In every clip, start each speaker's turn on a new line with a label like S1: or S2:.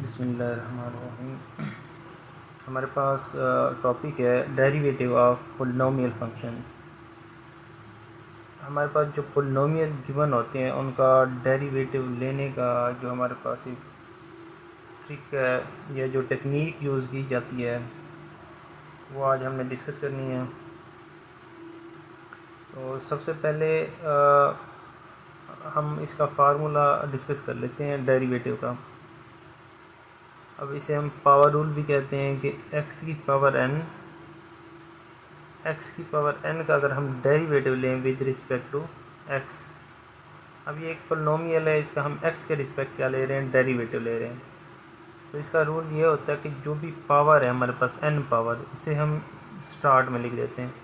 S1: बिस्मिल्लाहिर्रहमानिर्रहीम। हमारे पास टॉपिक है डेरिवेटिव ऑफ पोलिनोमियल फंक्शंस। हमारे पास जो पोलिनोमियल गिवन होते हैं उनका डेरिवेटिव लेने का जो हमारे पास एक ट्रिक है या जो टेक्निक यूज़ की जाती है वो आज हमने डिस्कस करनी है। तो सबसे पहले हम इसका फार्मूला डिस्कस कर लेते हैं डेरिवेटिव का। अब इसे हम पावर रूल भी कहते हैं कि x की पावर n का अगर हम डेरिवेटिव लें विद रिस्पेक्ट टू x। अब ये एक पोलिनोमियल है, इसका हम x के रिस्पेक्ट क्या ले रहे हैं, डेरिवेटिव ले रहे हैं। तो इसका रूल ये होता है कि जो भी पावर है हमारे पास n पावर, इसे हम स्टार्ट में लिख देते हैं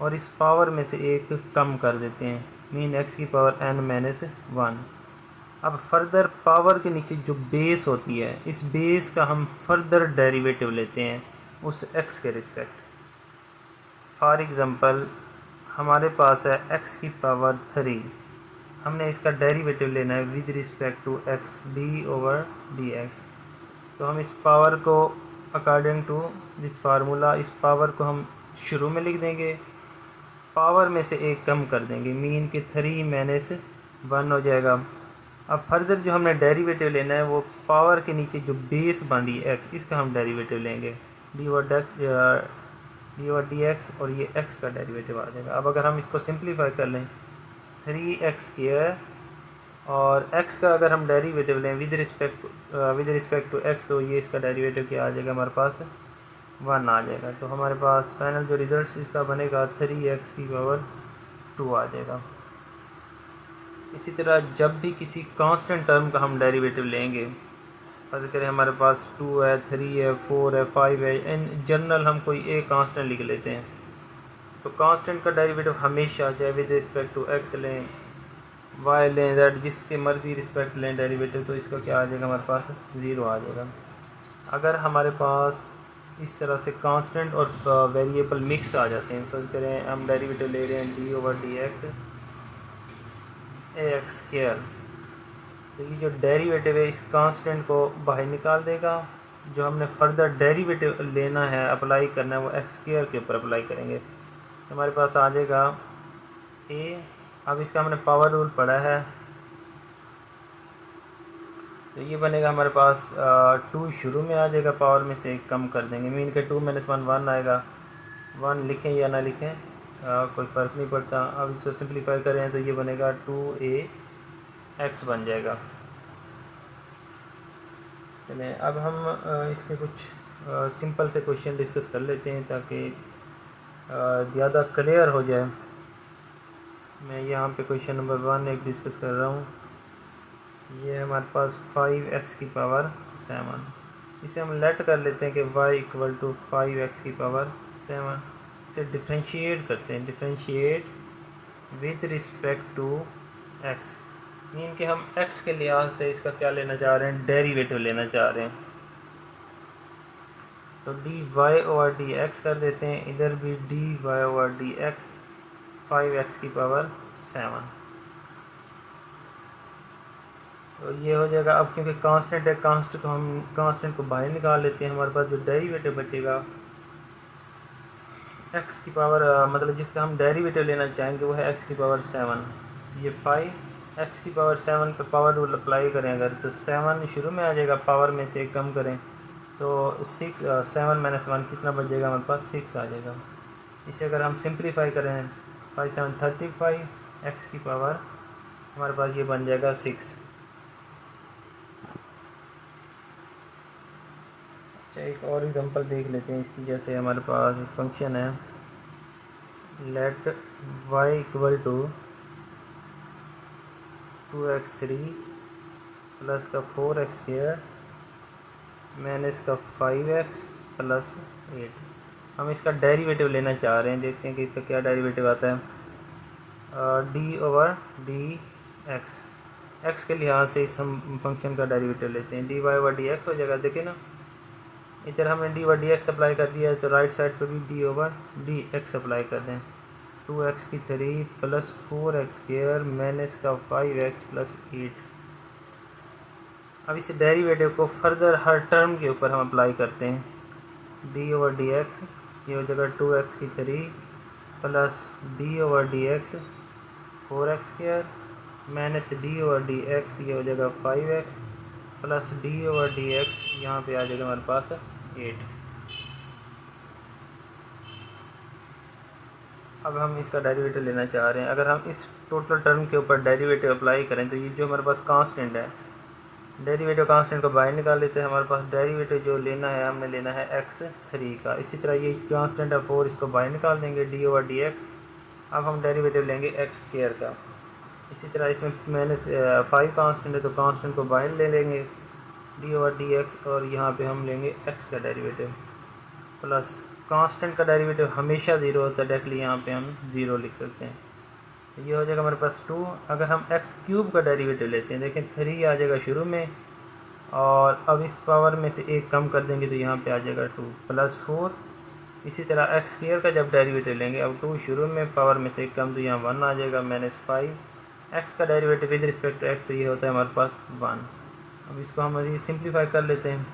S1: और इस पावर में से एक कम कर देते हैं, मीन x की पावर n माइनस 1। अब फर्दर पावर के नीचे जो बेस होती है, इस बेस का हम फर्दर डेरिवेटिव लेते हैं उस x के रिस्पेक्ट। फॉर एग्ज़ाम्पल हमारे पास है x की पावर 3, हमने इसका डेरिवेटिव लेना है with respect to x d/dx। तो हम इस पावर को अकॉर्डिंग टू दिस फार्मूला, इस पावर को हम शुरू में लिख देंगे, पावर में से एक कम कर देंगे, मीन के 3 माइनस 1 हो जाएगा। अब फर्दर जो हमने डेरिवेटिव लेना है वो पावर के नीचे जो बेस बन रही है x, इसका हम डेरिवेटिव लेंगे d/dx और ये x का डेरिवेटिव आ जाएगा। अब अगर हम इसको सिंप्लीफाई कर लें 3x² और x का अगर हम डेरिवेटिव लें विद रिस्पेक्ट टू x, तो ये इसका डेरिवेटिव क्या आ जाएगा, हमारे पास 1 आ जाएगा। तो हमारे पास फाइनल जो रिज़ल्ट इसका बनेगा 3x की पावर 2 आ जाएगा। इसी तरह जब भी किसी कांस्टेंट टर्म का हम डेरिवेटिव लेंगे, फर्ज करें हमारे पास 2 है, 3 है, 4 है, 5 है, इन जनरल हम कोई एक कांस्टेंट लिख लेते हैं। तो कांस्टेंट का डेरिवेटिव हमेशा चाहे विद रिस्पेक्ट टू x लें, y लें, z, जिसके मर्जी रिस्पेक्ट लें डेरिवेटिव, तो इसका क्या आ जाएगा, हमारे पास 0 आ जाएगा। अगर हमारे पास इस तरह से कांस्टेंट और वेरिएबल मिक्स आ जाते हैं, फर्ज करें हम डेरिवेटिव ले रहे हैं d/dx ax², तो ये जो डेरिवेटिव है इस कांस्टेंट को बाहर निकाल देगा। जो हमने फर्दर डेरिवेटिव लेना है, अप्लाई करना है, वो x² के ऊपर अप्लाई करेंगे, तो हमारे पास आ जाएगा a। अब इसका हमने पावर रूल पढ़ा है, तो ये बनेगा हमारे पास 2 शुरू में आ जाएगा, पावर में से एक कम कर देंगे, मीन के 2 माइनस 1 1 आएगा। 1 लिखें या ना लिखें कोई फ़र्क नहीं पड़ता। अब इसको सिंप्लीफाई करें तो ये बनेगा 2ax बन जाएगा। चलें अब हम इसके कुछ सिंपल से क्वेश्चन डिस्कस कर लेते हैं ताकि ज़्यादा क्लियर हो जाए। मैं यहाँ पे क्वेश्चन नंबर 1 एक डिस्कस कर रहा हूँ। ये हमारे पास 5x की पावर 7, इसे हम लेट कर लेते हैं कि y इक्वल टू 5x की पावर 7। इसे डिफ्रेंशिएट करते हैं, differentiate with respect to x, mean कि हम x के लिहाज से इसका क्या लेना चाह रहे हैं, डेरिवेटिव लेना चाह रहे हैं। तो dy/dx कर देते हैं, इधर भी dy/dx 5x की पावर 7, तो ये हो जाएगा। अब क्योंकि कांस्टेंट है, कांस्टेंट को बाहर निकाल लेते हैं, हमारे पास जो डेरिवेटिव बचेगा x की पावर मतलब जिसका हम डेरिवेटिव लेना चाहेंगे वो है x की पावर 7। ये 5 x की पावर 7 पे पावर रूल अप्लाई करें अगर, तो 7 शुरू में आ जाएगा, पावर में से एक कम करें तो 7 माइनस 1 कितना बच जाएगा, हमारे पास 6 आ जाएगा। इसे अगर हम सिंप्लीफाई करें 5 7 35, x की पावर हमारे पास ये बन जाएगा 6। अच्छा एक और एग्जांपल देख लेते हैं इसकी। जैसे हमारे पास एक फंक्शन है, let y equal to 2x3 plus का 4x² माइनस का 5x प्लस 8। हम इसका डेरिवेटिव लेना चाह रहे हैं, देखते हैं कि इसका क्या डेरिवेटिव आता है। d/dx, x के लिहाज से इस हम फंक्शन का डेरिवेटिव लेते हैं, dy/dx हो जाएगा। देखिए ना, इधर हमने d/dx अप्लाई कर दिया है, तो राइट साइड पे भी d/dx अप्लाई कर दें। 2x की 3 प्लस 4x² माइनस का 5x प्लस 8। अब इस डेरिवेटिव को फर्दर हर टर्म के ऊपर हम अप्लाई करते हैं। डी ओवर डी एक्स ये हो जाएगा 2x की 3 plus D over d x 4x square minus D over d x ये हो जाएगा 5x plus D over d x यहाँ पे आ जाएगा हमारे पास 8। अब हम इसका डेरिवेटिव लेना चाह रहे हैं। अगर हम इस टोटल टर्म के ऊपर डेरिवेटिव अप्लाई करें तो ये जो हमारे पास कांस्टेंट है, डेरिवेटिव कांस्टेंट को बाहर निकाल लेते हैं। हमारे पास डेरिवेटिव जो लेना है हमने लेना है x3 का। इसी तरह ये कांस्टेंट है 4, इसको बाहर निकाल देंगे डी ओवर डी एक्स। अब हम डेरिवेटिव लेंगे x स्क्वायर का। इसी तरह इसमें -5 कांस्टेंट है तो कांस्टेंट को बाहर ले लेंगे डी ओवर डी एक्स, और यहाँ पे हम लेंगे x का डेरिवेटिव प्लस कांस्टेंट का डेरिवेटिव हमेशा 0 होता है, डायरेक्टली यहाँ पे हम 0 लिख सकते हैं। तो ये हो जाएगा हमारे पास 2। अगर हम एक्स क्यूब का डेरिवेटिव लेते हैं, देखें 3 आ जाएगा शुरू में, और अब इस पावर में से 1 कम कर देंगे तो यहाँ पे आ जाएगा 2 प्लस 4। इसी तरह एक्स स्क्वायर का जब डेरिवेटिव लेंगे, अब 2 शुरू में पावर में से 1 कम तो यहाँ 1 आ जाएगा -5। एक्स का derivative with respect to x तो ये होता है हमारे पास 1। अब इसको हम मज़ीद सिंप्लीफाई कर लेते हैं।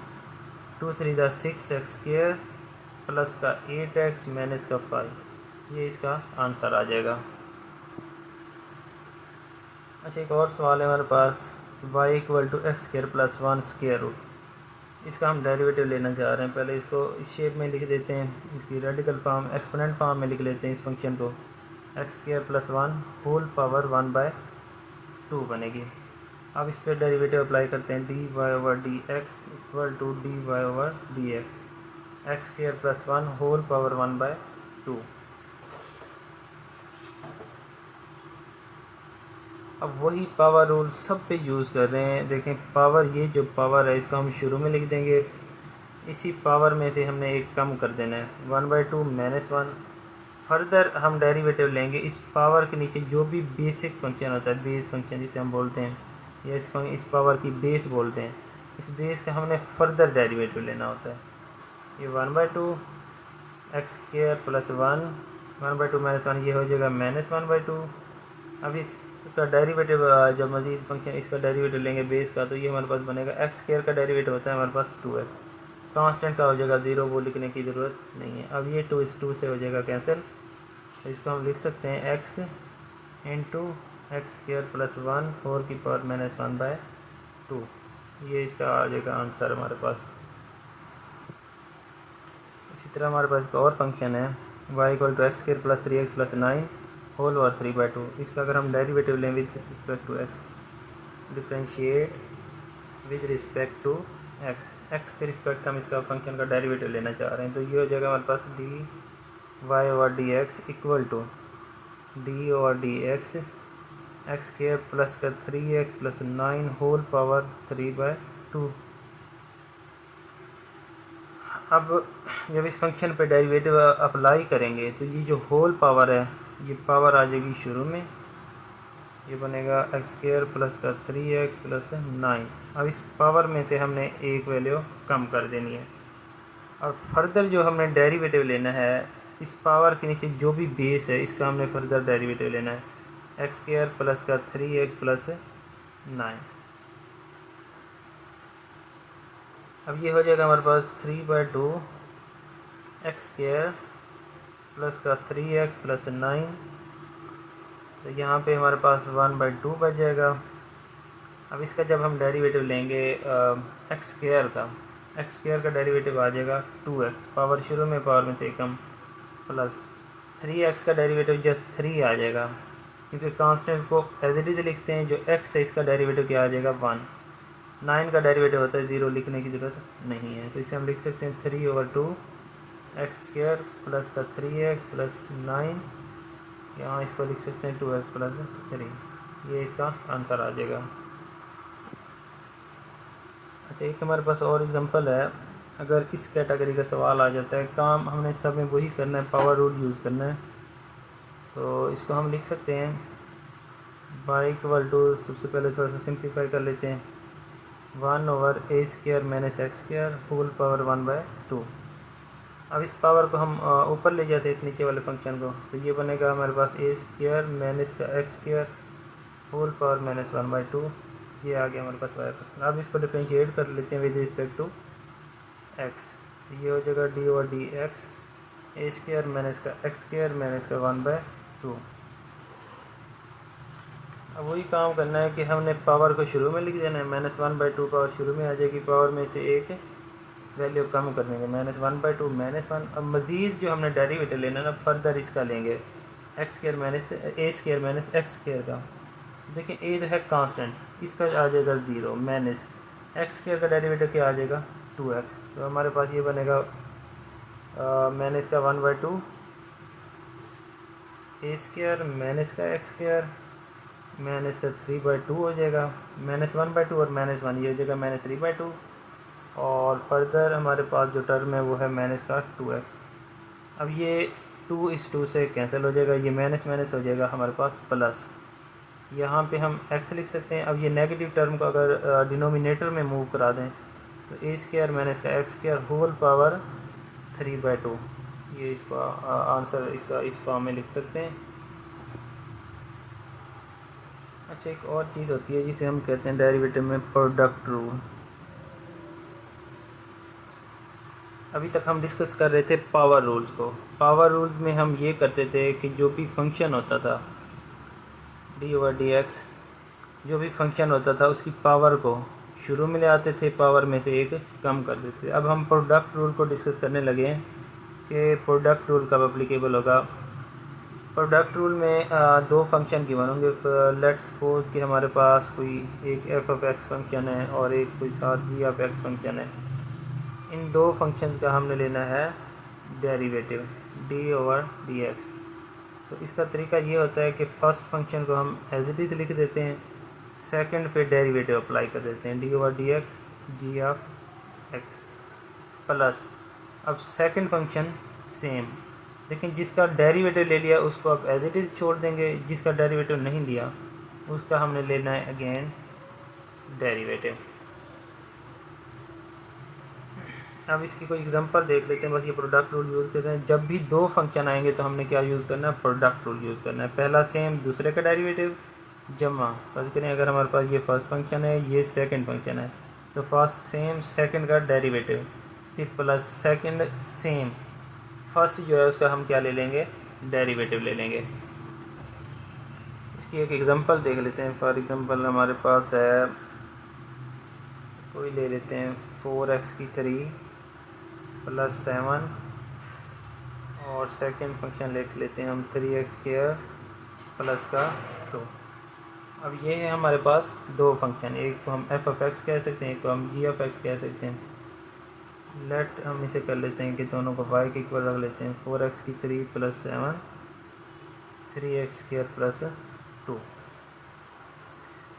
S1: 2 3 6 एक्स स्क्वायर प्लस का 8x माइनस का 5, ये इसका आंसर आ जाएगा। अच्छा, एक और सवाल है हमारे पास, y equal to x square plus 1 square root. इसका हम डेरिवेटिव लेना चाह रहे हैं। पहले इसको इस शेप में लिख देते हैं, इसकी रेडिकल फॉर्म एक्सपोनेंट फॉर्म में लिख लेते हैं। इस फंक्शन को x square plus 1 whole power 1/2 बनेगी। अब इस पर डेरिवेटिव अप्लाई करते हैं। D y over d x equal to d y over d x x square plus 1 whole power 1/2। अब वही पावर रूल सब पे यूज़ कर रहे हैं। देखें पावर, ये जो पावर है इसको हम शुरू में लिख देंगे। इसी पावर में से हमने एक कम कर देना है 1/2 -1। फर्दर हम डेरिवेटिव लेंगे इस पावर के नीचे जो भी बेसिक फंक्शन होता है, बेस फंक्शन जिसे हम बोलते हैं, या इस पावर की बेस बोलते हैं, इस बेस का हमने फर्दर डेरिवेटिव लेना होता है। ये 1/2 एक्स स्क्वायर प्लस 1/2 -1 ये हो जाएगा -1/2। अब इसका डेरिवेटिव जब मज़ीद फंक्शन इसका डेरिवेटिव लेंगे बेस का, तो ये हमारे पास बनेगा एक्स स्क्वायर का डेरिवेटिव होता है हमारे पास 2x। कांस्टेंट का हो जाएगा 0, वो लिखने की ज़रूरत नहीं है। अब ये 2 इस 2 से हो जाएगा कैंसिल, तो इसको हम लिख सकते हैं x into x square plus 1 4 की पावर -1/2। ये इसका आ जाएगा आंसर हमारे पास। इसी तरह हमारे पास एक और फंक्शन है y equal to x square plus 3x plus 9 whole over 3/2। इसका अगर हम डेरिवेटिव लें with respect to x, differentiate with respect to x के रिस्पेक्ट हम इसका फंक्शन का डेरिवेटिव लेना चाह रहे हैं, तो ये हो जाएगा हमारे पास d y over d x equal to d over d x x square plus का 3x प्लस 9 होल पावर 3/2। अब जब इस फंक्शन पे डेरिवेटिव अप्लाई करेंगे तो ये जो होल पावर है, ये पावर आ जाएगी शुरू में, ये बनेगा एक्स स्क्वायर प्लस का 3x प्लस 9। अब इस पावर में से हमने एक वैल्यू कम कर देनी है, और फर्दर जो हमने डेरिवेटिव लेना है इस पावर के नीचे जो भी बेस है इसका हमने फर्दर डेरिवेटिव लेना है एक्स स्क्वायर प्लस का 3x प्लस 9। अब ये हो जाएगा हमारे पास 3/2 एक्स स्क्वायर प्लस का 3x प्लस 9, तो यहाँ पे हमारे पास 1/2 बच जाएगा। अब इसका जब हम डेरिवेटिव लेंगे एक्स स्क्वायर का डेरिवेटिव आ जाएगा 2x, पावर शुरू में पावर में से कम, प्लस 3x का डेरिवेटिव जस्ट 3 आ जाएगा, क्योंकि कांस्टेंट को एज इट इज लिखते हैं। जो x है इसका डेरिवेटिव क्या आ जाएगा 1। 9 का डेरिवेटिव होता है 0, लिखने की ज़रूरत नहीं है, तो इसे हम लिख सकते हैं 3/2 एक्स स्क्वायर प्लस का 3x प्लस 9, यहाँ इसको लिख सकते हैं 2x प्लस 3। ये इसका आंसर आ जाएगा। अच्छा, एक हमारे पास और एग्जांपल है। अगर इस कैटेगरी का सवाल आ जाता है, काम हमने सब में वही करना है, पावर रूल यूज़ करना है, तो इसको हम लिख सकते हैं y इक्वल टू, सबसे पहले थोड़ा सा सिंप्लीफाई कर लेते हैं, 1 over a square minus x square whole power 1/2। अब इस पावर को हम ऊपर ले जाते हैं इस नीचे वाले फंक्शन को, तो ये बनेगा हमारे पास a स्क्वायर माइनस का एक्स स्क्वायर होल पावर -1/2। ये आ गया हमारे पास वाई फंक्शन। अब इसको डिफ्रेंशिएट कर लेते हैं विद रिस्पेक्ट टू एक्स। तो ये हो जाएगा डी ओवर डी एक्स ए स्क्र माइनस का एक्स स्क्र माइनस का 1/2। अब वही काम करना है कि हमने पावर को शुरू में लिख देना है, -1/2 पावर शुरू में आ जाएगी, पावर में से एक वैल्यू कम कर देंगे, -1/2 -1। अब मज़ीद जो हमने डेरिवेटिव लेना है ना, फर्दर इसका लेंगे एक्स स्क्र माइनस ए स्क्र माइनस एक्स स्क्र का। तो देखिए ए जो है कांस्टेंट, इसका आ जाएगा 0 माइनस एक्स स्क्र का डेरिवेटिव क्या आ जाएगा 2x। तो हमारे पास ये बनेगा माइनस का 1/2 ए स्क्र माइनस का एक्स स्क्र माइनस का 3/2 हो जाएगा, -1/2 और -1 ये हो जाएगा -3/2। और फर्दर हमारे पास जो टर्म है वो है माइनस का 2x। अब ये 2 इस 2 से कैंसिल हो जाएगा, ये माइनस माइनस हो जाएगा हमारे पास प्लस। यहाँ पे हम x लिख सकते हैं। अब ये नेगेटिव टर्म को अगर डिनोमिनेटर में मूव करा दें तो ए स्क्र माइनस का एक्स स्क्र होल पावर 3/2, ये इसका आंसर इसका इस फॉर्म में लिख सकते हैं। अच्छा, एक और चीज़ होती है जिसे हम कहते हैं डेरिवेटिव में प्रोडक्ट रूल। अभी तक हम डिस्कस कर रहे थे पावर रूल्स को। पावर रूल्स में हम ये करते थे कि जो भी फंक्शन होता था डी ओवर डी एक्स, जो भी फंक्शन होता था उसकी पावर को शुरू में ले आते थे, पावर में से एक कम कर देते थे। अब हम प्रोडक्ट रूल को डिस्कस करने लगे हैं कि प्रोडक्ट रूल कब अप्लीकेबल होगा। प्रोडक्ट रूल में दो फंक्शन गिवन होंगे। लेट्स सपोज कि हमारे पास कोई एक एफ ऑफ एक्स फंक्शन है और एक कोई साथ जी ऑफ एक्स फंक्शन है। इन दो फंक्शंस का हमने लेना है derivative D over d x. तो इसका तरीका ये होता है कि फ़र्स्ट फंक्शन को हम एज इट इज़ लिख देते हैं, सेकंड पे डेरिवेटिव अप्लाई कर देते हैं d over d x g of x plus. अब सेकंड फंक्शन सेम, लेकिन जिसका डेरिवेटिव ले लिया उसको आप एज इट इज़ छोड़ देंगे, जिसका डेरिवेटिव नहीं लिया उसका हमने लेना है अगेन डेरिवेटिव। अब इसकी कोई एग्जांपल देख लेते हैं। बस ये प्रोडक्ट रूल यूज़ कर रहे हैं। जब भी दो फंक्शन आएंगे तो हमने क्या यूज़ करना है, प्रोडक्ट रूल यूज़ करना है। पहला सेम, दूसरे का डेरिवेटिव जमा। फर्ज करें अगर हमारे पास ये फर्स्ट फंक्शन है, ये सेकंड फंक्शन है, तो फर्स्ट सेम सेकंड का डेरिवेटिव, फिर प्लस सेकंड सेम फर्स्ट जो है उसका हम क्या ले लेंगे, डेरिवेटिव ले लेंगे। इसकी एक एग्जांपल देख लेते हैं। फॉर एग्जांपल हमारे पास है, कोई ले लेते हैं 4x की 3 प्लस 7 और सेकंड फंक्शन लिख लेते हैं हम 3x स्क्वायर प्लस का 2। अब ये है हमारे पास दो फंक्शन, एक को हम एफ ऑफ एक्स कह सकते हैं, एक को हम जी ऑफ एक्स कह सकते हैं। लेट हम इसे कर लेते हैं कि दोनों को y के इक्वल रख लेते हैं। 4x की 3 प्लस 7 3x स्क्वायर प्लस 2।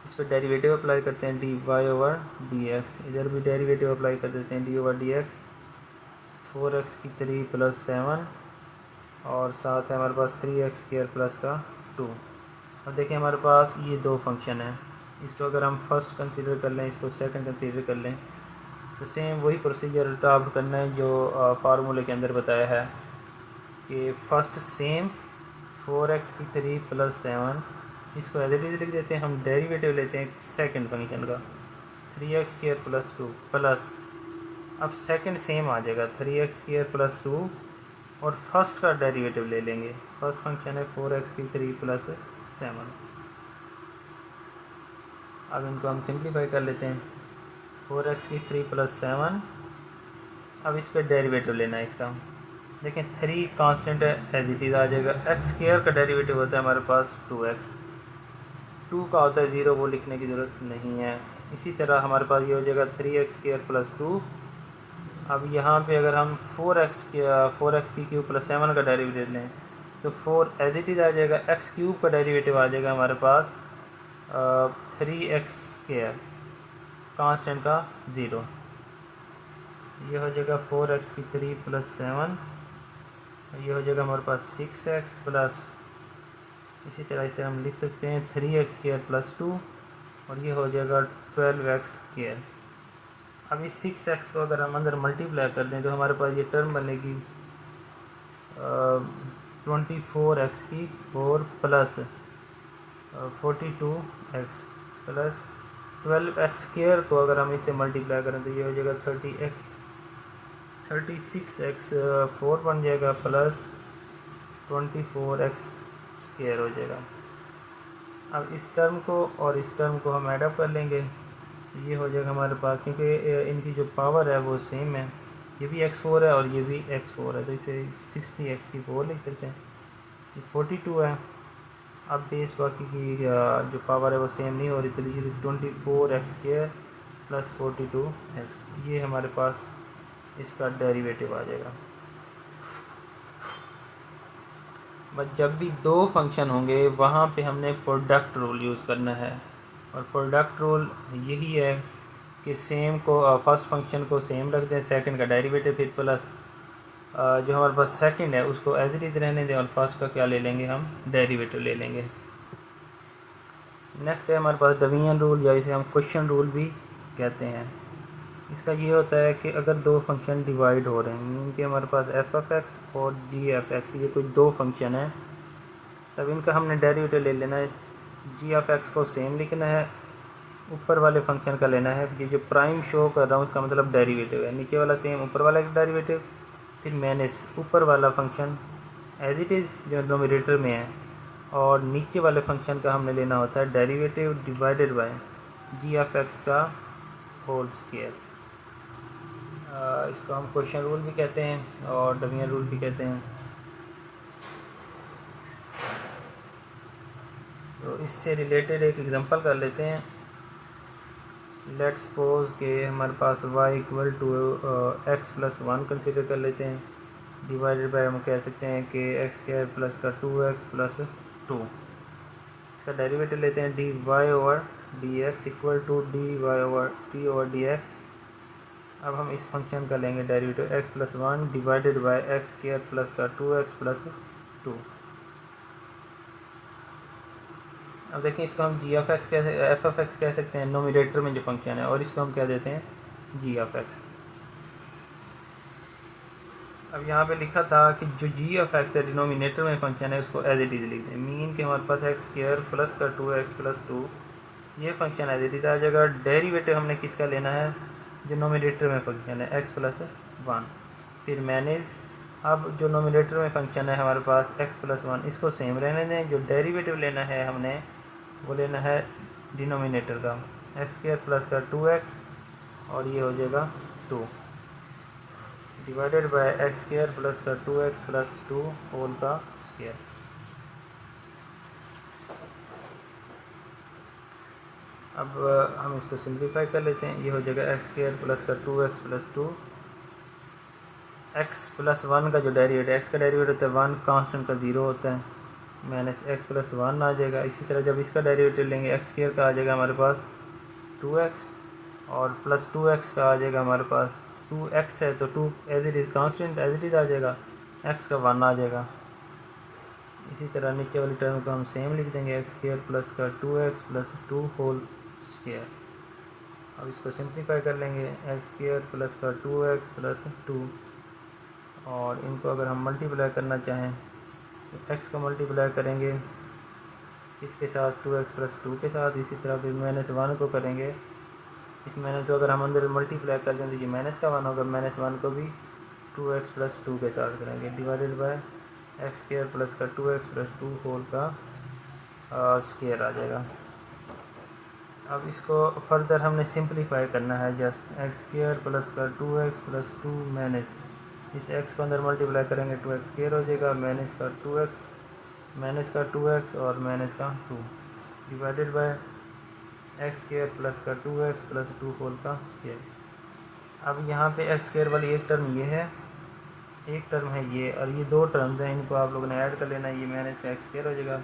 S1: इस पर डेरिवेटिव अप्लाई करते हैं d y over d x. इधर भी डेरिवेटिव अप्लाई कर देते हैं d over d x. 4x की 3 प्लस 7 और साथ है हमारे पास 3x स्क्वायर प्लस का 2। अब देखिए हमारे पास ये दो फंक्शन है, इसको अगर हम फर्स्ट कंसीडर कर लें, इसको सेकंड कंसीडर कर लें, तो सेम वही प्रोसीजर अडॉप्ट करना है जो फार्मूले के अंदर बताया है कि फ़र्स्ट सेम 4x की 3 प्लस 7, इसको एज इट इज़ लिख देते हैं। हम डेरिवेटिव लेते हैं सेकंड फंक्शन का 3x स्क्वायर प्लस 2 प्लस, अब सेकंड सेम आ जाएगा 3x स्क्वायर प्लस 2 और फर्स्ट का डेरिवेटिव ले लेंगे। फर्स्ट फंक्शन है 4x की 3 प्लस 7। अब इनको हम सिंप्लीफाई कर लेते हैं। 4x की 3 प्लस 7, अब इस पर डेरिवेटिव लेना है इसका। देखें 3 कांस्टेंट है, एज इट इज़ आ जाएगा। एक्स स्क्वायर का डेरिवेटिव होता है हमारे पास 2x, 2 का होता है 0, वो लिखने की ज़रूरत नहीं है। इसी तरह हमारे पास ये हो जाएगा 3x स्क्वायर प्लस 2। अब यहाँ पे अगर हम 4x की क्यूब प्लस 7 का डेरिवेटिव लें तो 4 एज इट इज़ आ जाएगा। एक्स क्यूब का डेरिवेटिव आ जाएगा हमारे पास 3x स्क्वायर कांस्टेंट का 0। ये हो जाएगा 4x की 3 प्लस 7, ये हो जाएगा हमारे पास 6x प्लस, इसी तरह से हम लिख सकते हैं 3x स्क्वायर प्लस 2 और ये हो जाएगा 12x स्क्वायर। अब इस 6x को अगर हम अंदर मल्टीप्लाई कर दें तो हमारे पास ये टर्म बनेगी 24x की 4 प्लस 42x प्लस 12x² को अगर हम इससे मल्टीप्लाई करें तो ये हो जाएगा 36x 4 बन जाएगा प्लस 24x² हो जाएगा। अब इस टर्म को और इस टर्म को हम ऐड अप कर लेंगे, ये हो जाएगा हमारे पास, क्योंकि इनकी जो पावर है वो सेम है, ये भी x4 है और ये भी x4 है, तो इसे 60x की 4 लिख सकते हैं। ये 42 है। अब बेस बाकी की जो पावर है वो सेम नहीं हो रही, तो लीजिए 24x² प्लस 42x, ये हमारे पास इसका डेरिवेटिव आ जाएगा। बस जब भी दो फंक्शन होंगे वहाँ पे हमने प्रोडक्ट रूल यूज़ करना है, और प्रोडक्ट रूल यही है कि सेम को फर्स्ट फंक्शन को सेम रख दें, सेकंड का डेरिवेटिव, फिर प्लस जो हमारे पास सेकंड है उसको एज इट इज़ रहने दें, और फर्स्ट का क्या ले लेंगे, हम डेरिवेटिव ले लेंगे। नेक्स्ट है हमारे पास डिवीजन रूल, या इसे हम क्वेश्चन रूल भी कहते हैं। इसका ये होता है कि अगर दो फंक्शन डिवाइड हो रहे हैं, मीन कि हमारे पास f(x) और g(x), ये कोई दो फंक्शन है, तब इनका हमने डेरिवेटिव ले लेना है। g(x) को सेम लिखना है, ऊपर वाले फंक्शन का लेना है, ये जो प्राइम शो कर रहा हूँ उसका मतलब डेरिवेटिव है, नीचे वाला सेम ऊपर वाला का डेरिवेटिव, फिर माइनस ऊपर वाला फंक्शन एज इट इज़ जो नोमिनेटर में है, और नीचे वाले फंक्शन का हमने लेना होता है डेरिवेटिव डिवाइडेड बाय g(x) का होल स्क्वायर। इसको हम क्वेश्चन रूल भी कहते हैं और डिवीजन रूल भी कहते हैं। तो इससे रिलेटेड एक एग्जांपल कर लेते हैं। लेट्स सपोज के हमारे पास y = x + 1 कंसिडर कर लेते हैं, डिवाइडेड बाय हम कह सकते हैं कि x² प्लस का 2x + 2। इसका डेरिवेटिव लेते हैं, dy/dx = dy/t/dx। अब हम इस फंक्शन का लेंगे derivative x + 1 divided by x² plus का 2x + 2। अब देखिए इसको हम g(x) कैसे f(x) कह सकते हैं, नोमिनेटर में जो फंक्शन है, और इसको हम क्या देते हैं g(x). अब यहाँ पे लिखा था कि जो g(x) है डिनोमिनेटर में फंक्शन है उसको एज इट इज़ लिख दें, मीन कि हमारे पास x² प्लस का 2x + 2, ये फंक्शन एज इट इज़ आ जाएगा। डेरिवेटिव हमने किसका लेना है, जो नोमिनेटर में फंक्शन है x + 1, फिर मैंने अब जो नोमिनेटर में फंक्शन है हमारे पास x + 1, इसको सेम रहने दें। जो डेरिवेटिव लेना है हमने वो लेना है डिनोमिनेटर का, x² प्लस का 2x, और ये हो जाएगा 2 डिवाइडेड बाय x² प्लस का 2x + 2 होल का स्क्वायर। अब हम इसको सिंप्लीफाई कर लेते हैं, ये हो जाएगा x² प्लस का 2x + 2, x + 1 का जो डेरिवेटिव, x का डेरिवेटिव होता है 1, कांस्टेंट का 0 होता है, माइनस x + 1 आ जाएगा। इसी तरह जब इसका डेरिवेटिव लेंगे x² का आ जाएगा हमारे पास 2x, और प्लस 2x का आ जाएगा हमारे पास 2x है तो 2 as it is constant as it is आ जाएगा, x का 1 आ जाएगा। इसी तरह नीचे वाली टर्म को हम सेम लिख देंगे, x² प्लस का 2x + 2 होल स्क्वायर। अब इसको सिंप्लीफाई कर लेंगे, x² प्लस का 2x + 2, और इनको अगर हम मल्टीप्लाई करना चाहें तो x को मल्टीप्लाई करेंगे इसके साथ 2x + 2 के साथ, इसी तरह फिर -1 को करेंगे, इस माइनस को अगर हम अंदर मल्टीप्लाई कर दें तो ये -1 होगा, -1 को भी 2x + 2 के साथ करेंगे, डिवाइडेड बाय x² प्लस का 2x + 2 होल का स्क्वायर आ जाएगा। अब इसको फर्दर हमने सिंप्लीफाई करना है, जस्ट x² प्लस का 2x + 2 माइनस इस x को अंदर मल्टीप्लाई करेंगे 2x² हो जाएगा, माइनस का 2x और माइनस का 2 डिवाइडेड बाय x² प्लस का 2x + 2 होल का स्क्वायर। अब यहाँ पे x² वाली एक टर्म ये है, एक टर्म है ये, और ये दो टर्म्स हैं, इनको आप लोगों ने ऐड कर लेना है, ये माइनस का x² हो जाएगा,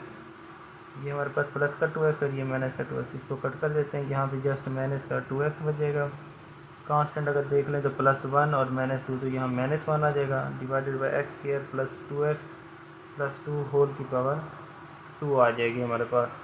S1: ये हमारे पास प्लस का 2x और ये माइनस का 2x, इसको कट कर देते हैं, यहाँ पे जस्ट माइनस का 2x बचेगा। कांस्टेंट अगर देख लें तो +1 और -2, तो यहाँ -1 आ जाएगा, divided by x² plus 2x + 2 whole की पावर 2 आ जाएगी हमारे पास।